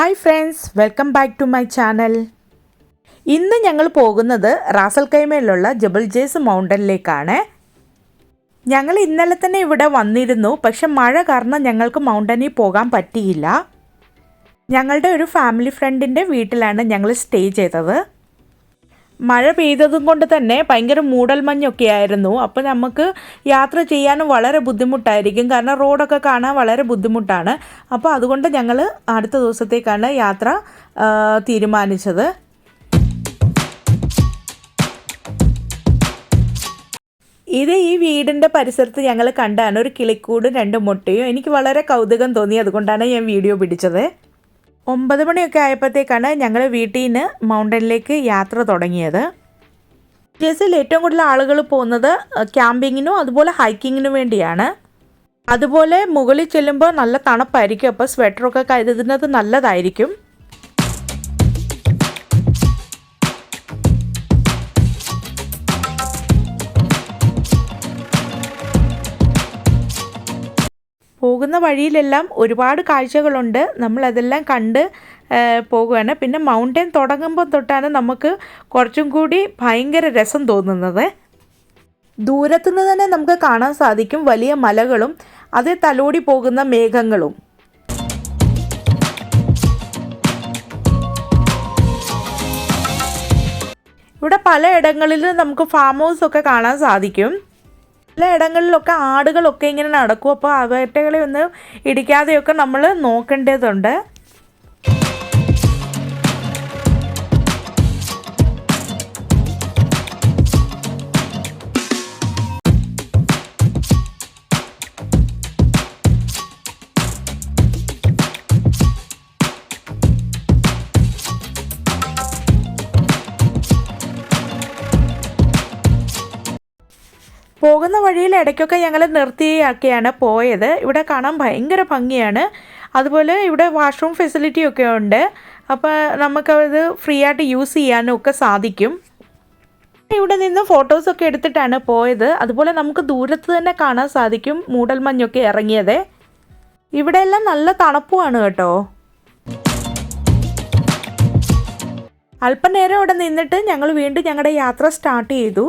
Hi friends, welcome back to my channel. ഇന്ന് ഞങ്ങൾ പോകുന്നത് റാസൽ കൈമയിലുള്ള ജബൽ ജേസ് മൗണ്ടനിലേക്കാണ്. ഞങ്ങൾ ഇന്നലെ തന്നെ ഇവിടെ വന്നിരുന്നു, പക്ഷെ മഴ കാരണം ഞങ്ങൾക്ക് മൗണ്ടനിൽ പോകാൻ പറ്റിയില്ല. ഞങ്ങളുടെ ഒരു ഫാമിലി ഫ്രണ്ടിൻ്റെ വീട്ടിലാണ് ഞങ്ങൾ സ്റ്റേ ചെയ്തത്. മഴ പെയ്തതും കൊണ്ട് തന്നെ ഭയങ്കര മൂടൽമഞ്ഞൊക്കെ ആയിരുന്നു. അപ്പോൾ നമുക്ക് യാത്ര ചെയ്യാനും വളരെ ബുദ്ധിമുട്ടായിരിക്കും, കാരണം റോഡൊക്കെ കാണാൻ വളരെ ബുദ്ധിമുട്ടാണ്. അപ്പോൾ അതുകൊണ്ട് ഞങ്ങൾ അടുത്ത ദിവസത്തേക്കാണ് യാത്ര തീരുമാനിച്ചത്. ഇത് ഈ വീടിൻ്റെ പരിസരത്ത് ഞങ്ങൾ കണ്ടാണ് ഒരു കിളിക്കൂടും 2 മുട്ടയും. എനിക്ക് വളരെ കൗതുകം തോന്നി, അതുകൊണ്ടാണ് ഞാൻ വീഡിയോ പിടിച്ചത്. 9 മണിയൊക്കെ ആയപ്പോഴത്തേക്കാണ് ഞങ്ങൾ വീട്ടിൽ നിന്ന് മൗണ്ടനിലേക്ക് യാത്ര തുടങ്ങിയത്. ജേസിൽ ഏറ്റവും കൂടുതൽ ആളുകൾ പോകുന്നത് ക്യാമ്പിങ്ങിനും അതുപോലെ ഹൈക്കിങ്ങിനും വേണ്ടിയാണ്. അതുപോലെ മുകളിൽ ചെല്ലുമ്പോൾ നല്ല തണുപ്പായിരിക്കും, അപ്പോൾ സ്വെറ്ററൊക്കെ കരുതുന്നത് നല്ലതായിരിക്കും. പോകുന്ന വഴിയിലെല്ലാം ഒരുപാട് കാഴ്ചകളുണ്ട്. നമ്മളതെല്ലാം കണ്ട് പോകുകയാണ്. പിന്നെ മൗണ്ടൻ തുടങ്ങുമ്പോൾ തൊട്ടാണ് നമുക്ക് കുറച്ചും കൂടി ഭയങ്കര രസം തോന്നുന്നത്. ദൂരത്തുനിന്ന് തന്നെ നമുക്ക് കാണാൻ സാധിക്കും വലിയ മലകളും അതേ തലോടി പോകുന്ന മേഘങ്ങളും. ഇവിടെ പലയിടങ്ങളിലും നമുക്ക് ഫാം ഹൗസൊക്കെ കാണാൻ സാധിക്കും. പല ഇടങ്ങളിലൊക്കെ ആടുകളൊക്കെ ഇങ്ങനെ നടക്കും. അപ്പോൾ അവറ്റകളെ ഒന്ന് ഇടിക്കാതെയൊക്കെ നമ്മൾ നോക്കേണ്ടതുണ്ട്. പോകുന്ന വഴിയിൽ ഇടയ്ക്കൊക്കെ ഞങ്ങൾ നിർത്തിയാക്കിയാണ് പോയത്. ഇവിടെ കാണാൻ ഭയങ്കര ഭംഗിയാണ്. അതുപോലെ ഇവിടെ വാഷ്റൂം ഫെസിലിറ്റിയൊക്കെ ഉണ്ട്. അപ്പോൾ നമുക്കത് ഫ്രീ ആയിട്ട് യൂസ് ചെയ്യാനും ഒക്കെ സാധിക്കും. ഇവിടെ നിന്ന് ഫോട്ടോസൊക്കെ എടുത്തിട്ടാണ് പോയത്. അതുപോലെ നമുക്ക് ദൂരത്ത് തന്നെ കാണാൻ സാധിക്കും മൂടൽമഞ്ഞൊക്കെ ഇറങ്ങിയത്. ഇവിടെയെല്ലാം നല്ല തണുപ്പുമാണ് കേട്ടോ. അല്പനേരം ഇവിടെ നിന്നിട്ട് ഞങ്ങൾ വീണ്ടും ഞങ്ങളുടെ യാത്ര സ്റ്റാർട്ട് ചെയ്തു.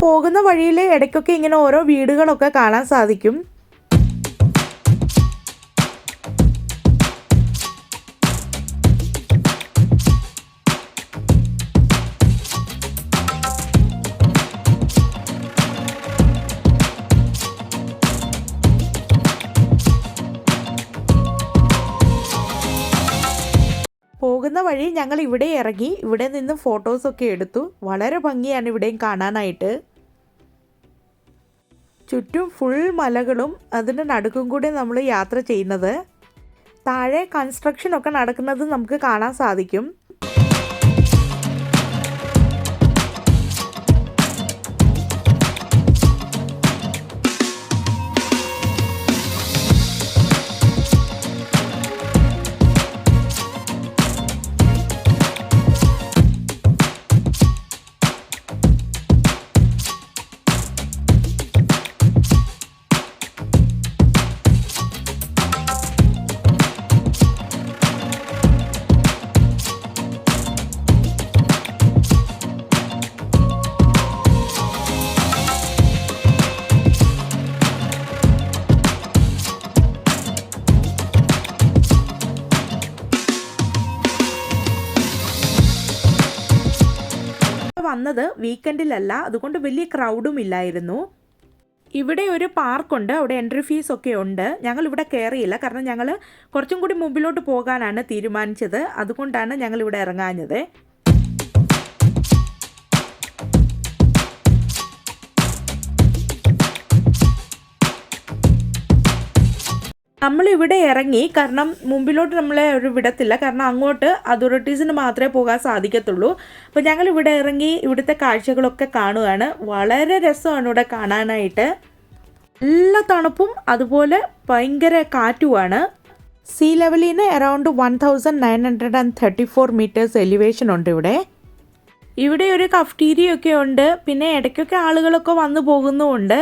പോകുന്ന വഴിയിൽ ഇടയ്ക്കൊക്കെ ഇങ്ങനെ ഓരോ വീടുകളൊക്കെ കാണാൻ സാധിക്കും. പോകുന്ന വഴി ഞങ്ങൾ ഇവിടെ ഇറങ്ങി, ഇവിടെ നിന്ന് ഫോട്ടോസൊക്കെ എടുത്തു. വളരെ ഭംഗിയാണ് ഇവിടെയും കാണാനായിട്ട്. ചുറ്റും ഫുൾ മലകളും അതിൻ്റെ നടുക്കും കൂടെ നമ്മൾ യാത്ര ചെയ്യുന്നത്. താഴെ കൺസ്ട്രക്ഷനൊക്കെ നടക്കുന്നത് നമുക്ക് കാണാൻ സാധിക്കും. വന്നത് വീക്കെൻഡിലല്ല, അതുകൊണ്ട് വലിയ ക്രൗഡും ഇല്ലായിരുന്നു. ഇവിടെ ഒരു പാർക്കുണ്ട്, അവിടെ എൻട്രി ഫീസ് ഒക്കെ ഉണ്ട്. ഞങ്ങൾ ഇവിടെ കയറിയില്ല, കാരണം ഞങ്ങൾ കുറച്ചും കൂടി മുമ്പിലോട്ട് പോകാനാണ് തീരുമാനിച്ചത്. അതുകൊണ്ടാണ് ഞങ്ങൾ ഇവിടെ ഇറങ്ങാഞ്ഞത്. നമ്മളിവിടെ ഇറങ്ങി, കാരണം മുമ്പിലോട്ട് നമ്മളെ ഒരു വിടത്തില്ല, കാരണം അങ്ങോട്ട് അതോറിറ്റീസിന് മാത്രമേ പോകാൻ സാധിക്കത്തുള്ളൂ. അപ്പോൾ ഞങ്ങളിവിടെ ഇറങ്ങി ഇവിടുത്തെ കാഴ്ചകളൊക്കെ കാണുകയാണ്. വളരെ രസമാണ് ഇവിടെ കാണാനായിട്ട്. നല്ല തണുപ്പും അതുപോലെ ഭയങ്കര കാറ്റുമാണ്. സീ ലെവലിൽ നിന്ന് അറൗണ്ട് 1934 മീറ്റേഴ്സ് എലിവേഷൻ ഉണ്ട് ഇവിടെ. ഇവിടെ ഒരു കഫ്റ്റീരിയ ഒക്കെ ഉണ്ട്. പിന്നെ ഇടയ്ക്കൊക്കെ ആളുകളൊക്കെ വന്നു പോകുന്നുമുണ്ട്.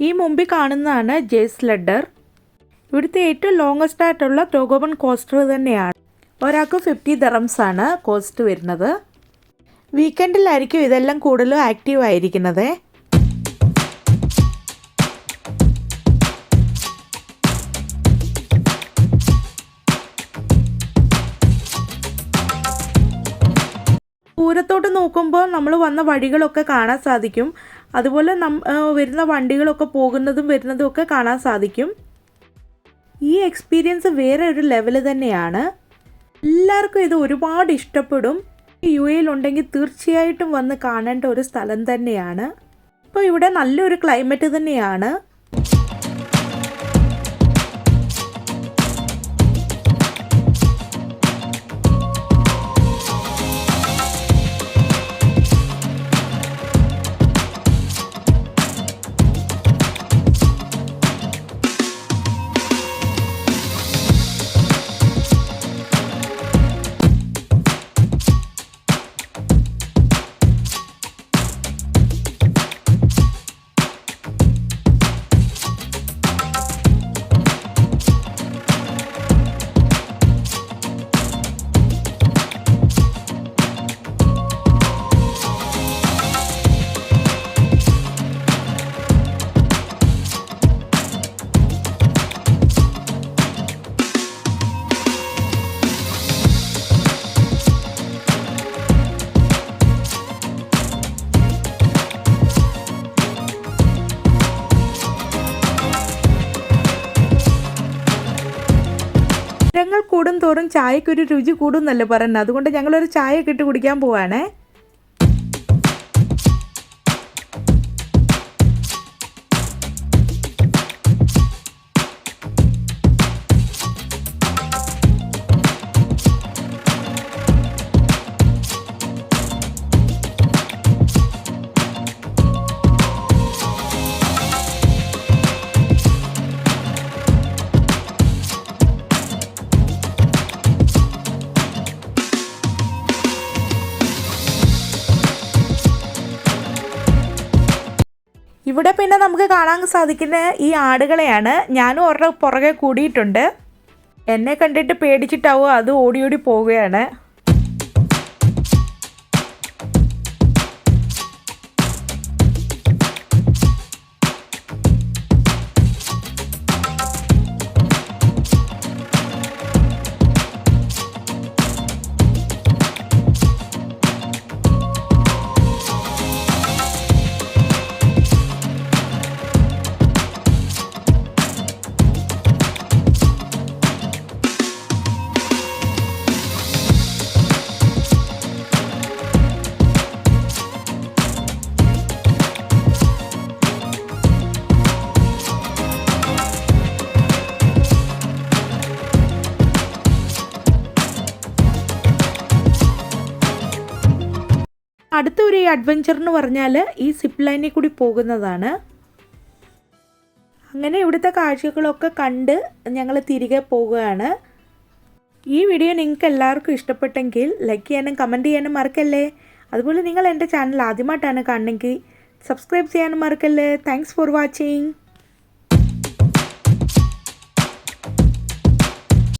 ഈ മുമ്പിൽ കാണുന്നതാണ് ജേസ് ലഡർ. ഇവിടുത്തെ ഏറ്റവും ലോങ്ങസ്റ്റ് ആയിട്ടുള്ള ടോഗോബൺ കോസ്റ്റർ തന്നെയാണ്. ഒരാൾക്ക് 50 dirhams ആണ് കോസ്റ്റ് വരുന്നത്. വീക്കെൻഡിലായിരിക്കും ഇതെല്ലാം കൂടുതലും ആക്റ്റീവ് ആയിരിക്കുന്നത്. ദൂരത്തോട്ട് നോക്കുമ്പോൾ നമ്മൾ വന്ന വഴികളൊക്കെ കാണാൻ സാധിക്കും. അതുപോലെ വരുന്ന വണ്ടികളൊക്കെ പോകുന്നതും വരുന്നതും ഒക്കെ കാണാൻ സാധിക്കും. ഈ എക്സ്പീരിയൻസ് വേറെ ഒരു ലെവൽ തന്നെയാണ്. എല്ലാവർക്കും ഇത് ഒരുപാട് ഇഷ്ടപ്പെടും. UAE ഉണ്ടെങ്കിൽ തീർച്ചയായിട്ടും വന്ന് കാണേണ്ട ഒരു സ്ഥലം തന്നെയാണ്. ഇപ്പോൾ ഇവിടെ നല്ലൊരു ക്ലൈമറ്റ് തന്നെയാണ്. മരങ്ങൾ കൂടും തോറും ചായക്കൊരു രുചി കൂടും എന്നല്ലേ പറയുന്നത്. അതുകൊണ്ട് ഞങ്ങളൊരു ചായ ഒക്കെ ഇട്ട് കുടിക്കാൻ പോവാണേ. ഇവിടെ പിന്നെ നമുക്ക് കാണാൻ സാധിക്കുന്ന ഈ ആടുകളെയാണ്. ഞാനും അവരുടെ പുറകെ കൂടിയിട്ടുണ്ട്. എന്നെ കണ്ടിട്ട് പേടിച്ചിട്ടാവും അത് ഓടി ഓടി പോവുകയാണ്. അടുത്തൊരു അഡ്വഞ്ചർ എന്ന് പറഞ്ഞാൽ ഈ സിപ്പ് ലൈനിൽ കൂടി പോകുന്നതാണ്. അങ്ങനെ ഇവിടുത്തെ കാഴ്ചകളൊക്കെ കണ്ട് ഞങ്ങൾ തിരികെ പോവുകയാണ്. ഈ വീഡിയോ നിങ്ങൾക്ക് എല്ലാവർക്കും ഇഷ്ടപ്പെട്ടെങ്കിൽ ലൈക്ക് ചെയ്യാനും കമൻറ്റ് ചെയ്യാനും മറക്കല്ലേ. അതുപോലെ നിങ്ങൾ എൻ്റെ ചാനൽ ആദ്യമായിട്ടാണ് കാണണമെങ്കിൽ സബ്സ്ക്രൈബ് ചെയ്യാനും മറക്കല്ലേ. Thanks for watching.